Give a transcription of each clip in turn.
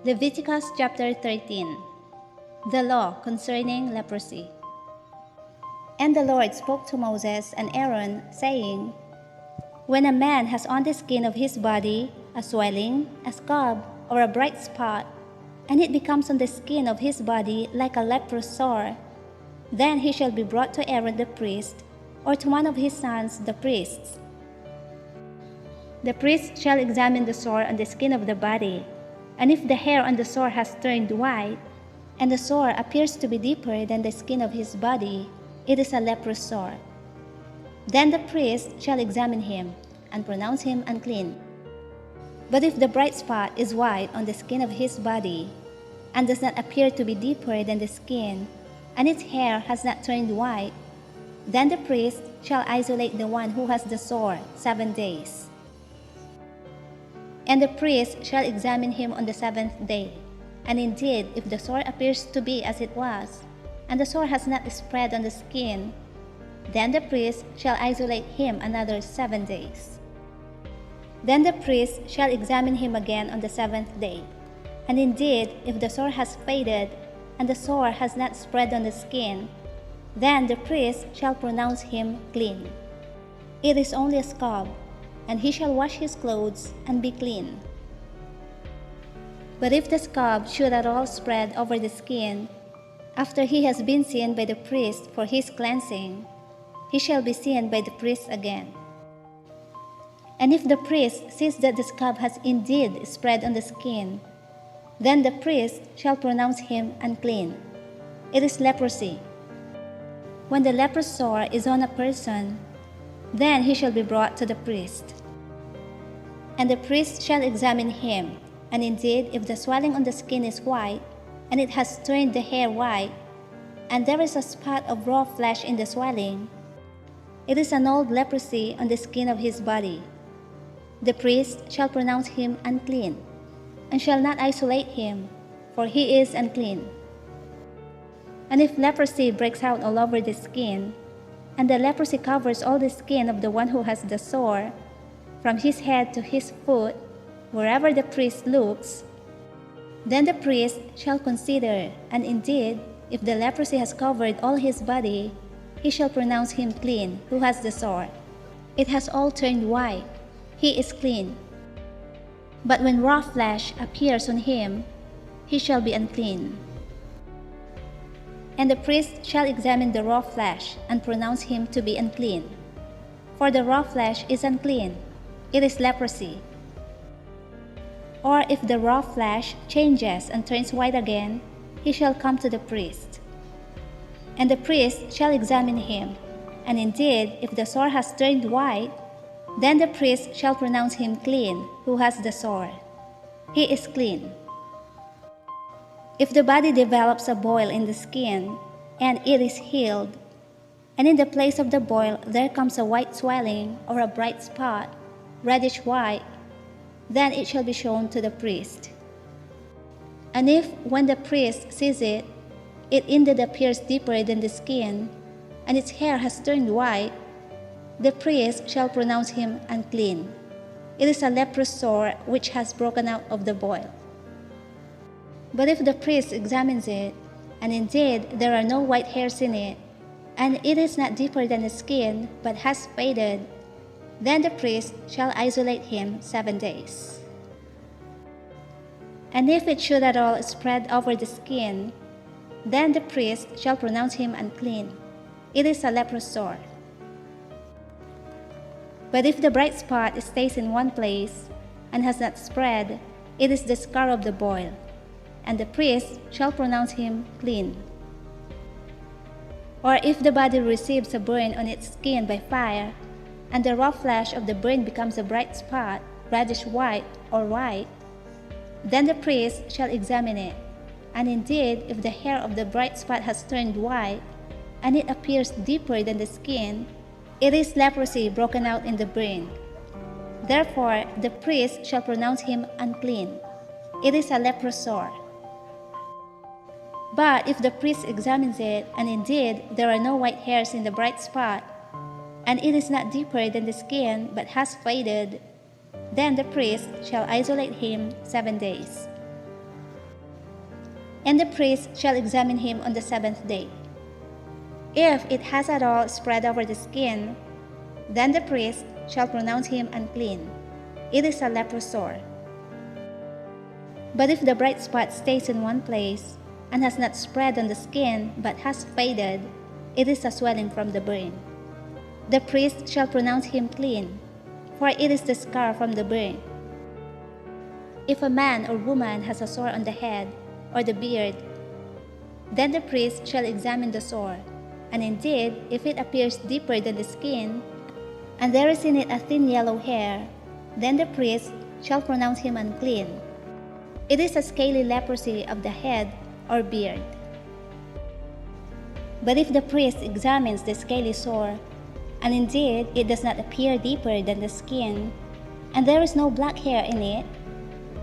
Leviticus chapter 13. The law concerning leprosy. And the Lord spoke to Moses and Aaron, saying, When a man has on the skin of his body a swelling, a scab, or a bright spot, and it becomes on the skin of his body like a leprous sore, then he shall be brought to Aaron the priest, or to one of his sons the priests. The priest shall examine the sore on the skin of the body, and if the hair on the sore has turned white, and the sore appears to be deeper than the skin of his body, it is a leprous sore. Then the priest shall examine him, and pronounce him unclean. But if the bright spot is white on the skin of his body, and does not appear to be deeper than the skin, and its hair has not turned white, then the priest shall isolate the one who has the sore 7 days. And the priest shall examine him on the 7th day. And indeed, if the sore appears to be as it was, and the sore has not spread on the skin, then the priest shall isolate him another 7 days. Then the priest shall examine him again on the 7th day. And indeed, if the sore has faded, and the sore has not spread on the skin, then the priest shall pronounce him clean. It is only a scab, and he shall wash his clothes and be clean. But if the scab should at all spread over the skin, after he has been seen by the priest for his cleansing, he shall be seen by the priest again. And if the priest sees that the scab has indeed spread on the skin, then the priest shall pronounce him unclean. It is leprosy. When the leprous sore is on a person, then he shall be brought to the priest. And the priest shall examine him, and indeed, if the swelling on the skin is white, and it has turned the hair white, and there is a spot of raw flesh in the swelling, it is an old leprosy on the skin of his body. The priest shall pronounce him unclean, and shall not isolate him, for he is unclean. And if leprosy breaks out all over the skin, and the leprosy covers all the skin of the one who has the sore, from his head to his foot, wherever the priest looks, then the priest shall consider, and indeed, if the leprosy has covered all his body, he shall pronounce him clean who has the sore. It has all turned white. He is clean. But when raw flesh appears on him, he shall be unclean. And the priest shall examine the raw flesh and pronounce him to be unclean. For the raw flesh is unclean. It is leprosy. Or if the raw flesh changes and turns white again, he shall come to the priest. And the priest shall examine him, and indeed, if the sore has turned white, then the priest shall pronounce him clean who has the sore. He is clean. If the body develops a boil in the skin, and it is healed, and in the place of the boil there comes a white swelling or a bright spot, reddish-white, then it shall be shown to the priest. And if, when the priest sees it, it indeed appears deeper than the skin, and its hair has turned white, the priest shall pronounce him unclean. It is a leprous sore which has broken out of the boil. But if the priest examines it, and indeed there are no white hairs in it, and it is not deeper than the skin, but has faded, then the priest shall isolate him 7 days. And if it should at all spread over the skin, then the priest shall pronounce him unclean. It is a leprous sore. But if the bright spot stays in one place, and has not spread, it is the scar of the boil, and the priest shall pronounce him clean. Or if the body receives a burn on its skin by fire, and the raw flesh of the burn becomes a bright spot, reddish-white or white, then the priest shall examine it, and indeed, if the hair of the bright spot has turned white, and it appears deeper than the skin, it is leprosy broken out in the burn. Therefore, the priest shall pronounce him unclean. It is a leprous sore. But if the priest examines it, and indeed there are no white hairs in the bright spot, and it is not deeper than the skin but has faded, then the priest shall isolate him 7 days. and the priest shall examine him on the 7th day. If it has at all spread over the skin, then the priest shall pronounce him unclean. It is a leprous sore. But if the bright spot stays in one place, and has not spread on the skin, but has faded, it is a swelling from the burn. The priest shall pronounce him clean, for it is the scar from the burn. If a man or woman has a sore on the head or the beard, then the priest shall examine the sore, and indeed, if it appears deeper than the skin, and there is in it a thin yellow hair, then the priest shall pronounce him unclean. It is a scaly leprosy of the head or beard. But if the priest examines the scaly sore, and indeed it does not appear deeper than the skin, and there is no black hair in it,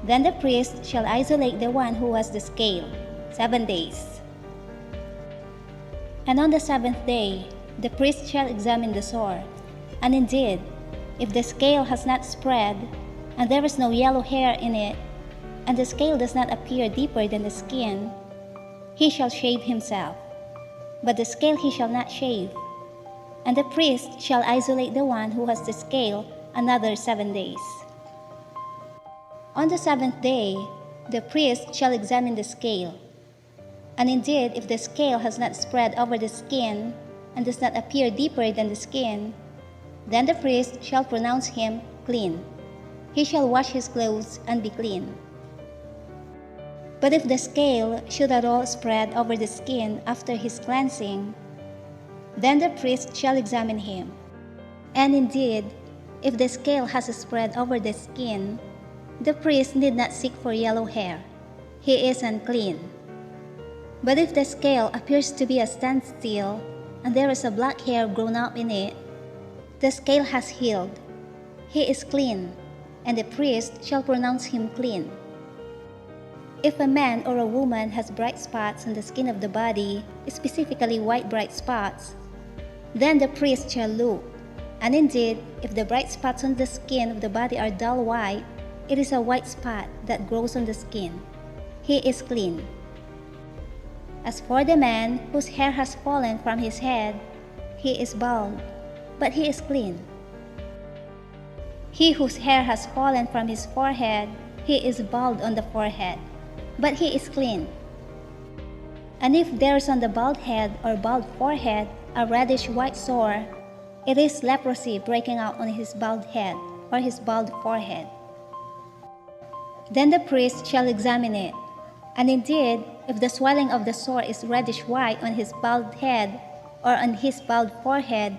then the priest shall isolate the one who has the scale, 7 days. And on the 7th day, the priest shall examine the sore, and indeed, if the scale has not spread, and there is no yellow hair in it, and the scale does not appear deeper than the skin, he shall shave himself, but the scale he shall not shave. And the priest shall isolate the one who has the scale another 7 days. On the 7th day, the priest shall examine the scale. And indeed, if the scale has not spread over the skin, and does not appear deeper than the skin, then the priest shall pronounce him clean. He shall wash his clothes and be clean. But if the scale should at all spread over the skin after his cleansing, then the priest shall examine him. And indeed, if the scale has spread over the skin, the priest need not seek for yellow hair. He is unclean. But if the scale appears to be a standstill, and there is a black hair grown up in it, the scale has healed. He is clean, and the priest shall pronounce him clean. If a man or a woman has bright spots on the skin of the body, specifically white bright spots, then the priest shall look. And indeed, if the bright spots on the skin of the body are dull white, it is a white spot that grows on the skin. He is clean. As for the man whose hair has fallen from his head, he is bald, but he is clean. He whose hair has fallen from his forehead, he is bald on the forehead, but he is clean. And if there is on the bald head or bald forehead a reddish-white sore, it is leprosy breaking out on his bald head or his bald forehead. Then the priest shall examine it, and indeed, if the swelling of the sore is reddish-white on his bald head or on his bald forehead,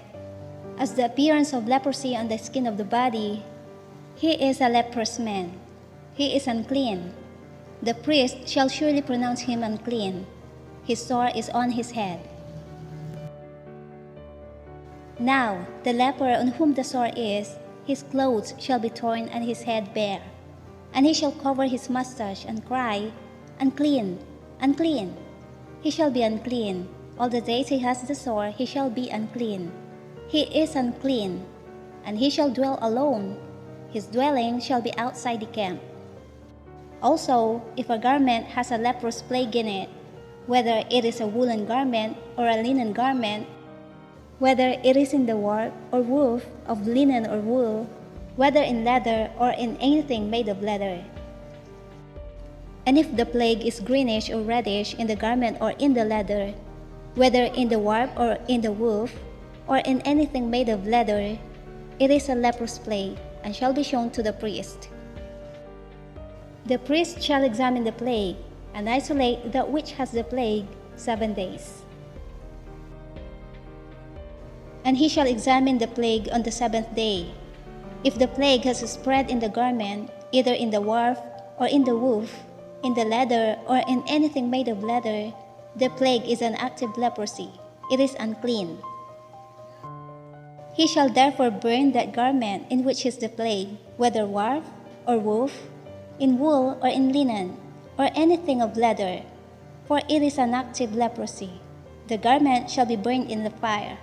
as the appearance of leprosy on the skin of the body, he is a leprous man. He is unclean. The priest shall surely pronounce him unclean. His sore is on his head. Now, the leper on whom the sore is, his clothes shall be torn and his head bare. And he shall cover his mustache and cry, "Unclean, unclean." He shall be unclean. All the days he has the sore, he shall be unclean. He is unclean, and he shall dwell alone. His dwelling shall be outside the camp. Also, if a garment has a leprous plague in it, whether it is a woolen garment or a linen garment, whether it is in the warp or woof of linen or wool, whether in leather or in anything made of leather. And if the plague is greenish or reddish in the garment or in the leather, whether in the warp or in the woof, or in anything made of leather, it is a leprous plague, and shall be shown to the priest. The priest shall examine the plague, and isolate that which has the plague 7 days. And he shall examine the plague on the 7th day. If the plague has spread in the garment, either in the warp or in the woof, in the leather or in anything made of leather, the plague is an active leprosy. It is unclean. He shall therefore burn that garment in which is the plague, whether warp or woof, in wool or in linen, or anything of leather, for it is an active leprosy. The garment shall be burned in the fire.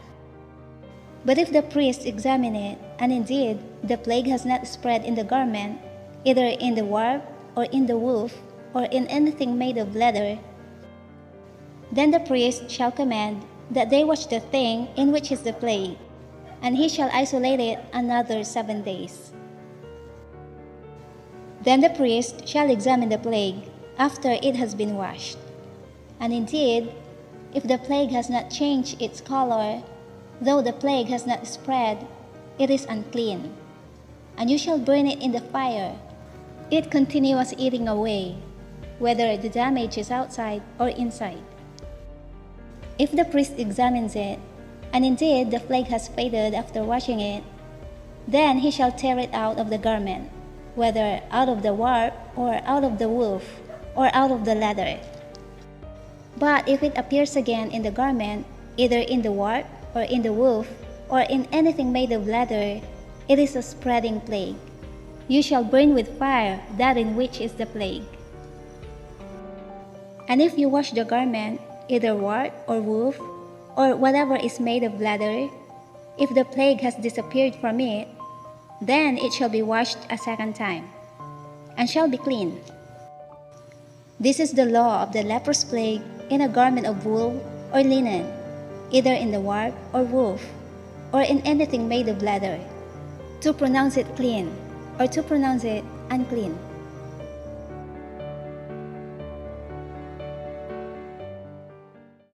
But if the priest examine it, and indeed the plague has not spread in the garment, either in the warp or in the woof, or in anything made of leather, Then the priest shall command that they wash the thing in which is the plague, and he shall isolate it another 7 days. Then the priest shall examine the plague after it has been washed. And indeed, if the plague has not changed its color, though the plague has not spread, it is unclean. And you shall burn it in the fire. It continues eating away, whether the damage is outside or inside. If the priest examines it, and indeed the plague has faded after washing it, then he shall tear it out of the garment, whether out of the warp, or out of the woof, or out of the leather. But if it appears again in the garment, either in the warp, or in the woof, or in anything made of leather, it is a spreading plague. You shall burn with fire that in which is the plague. And if you wash the garment, either warp or woof, or whatever is made of leather, if the plague has disappeared from it, then it shall be washed a second time, and shall be clean. This is the law of the leprous plague in a garment of wool or linen, either in the warp or woof, or in anything made of leather, to pronounce it clean, or to pronounce it unclean.